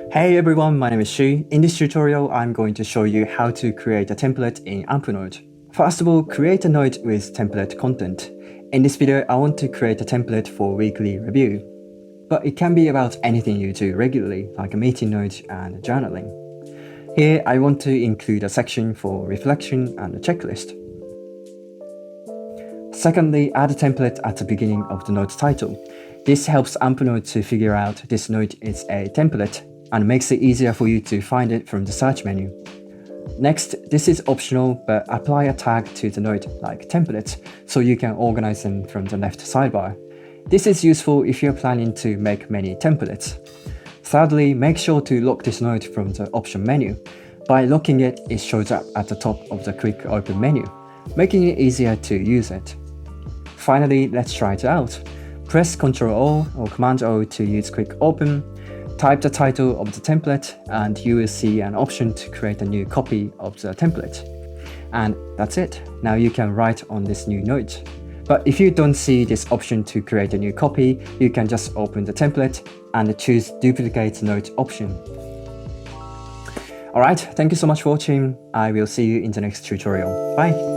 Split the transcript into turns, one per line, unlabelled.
Hey everyone, my name is Shu. In this tutorial, I'm going to show you how to create a template in Amplenote. First of all, create a note with template content. In this video, I want to create a template for weekly review. But it can be about anything you do regularly, like a meeting note and journaling. Here, I want to include a section for reflection and a checklist. Secondly, add a template at the beginning of the note title. This helps Amplenote to figure out this note is a template and makes it easier for you to find it from the search menu. Next, this is optional, but apply a tag to the note like template so you can organize them from the left sidebar. This is useful if you're planning to make many templates. Thirdly, make sure to lock this note from the option menu. By locking it, it shows up at the top of the quick open menu, making it easier to use it. Finally, let's try it out. Press Ctrl-O or Command-O to use quick open. Type the title of the template and you will see an option to create a new copy of the template. And that's it. Now you can write on this new note. But if you don't see this option to create a new copy, you can just open the template and choose Duplicate Note option. Alright, thank you so much for watching. I will see you in the next tutorial. Bye!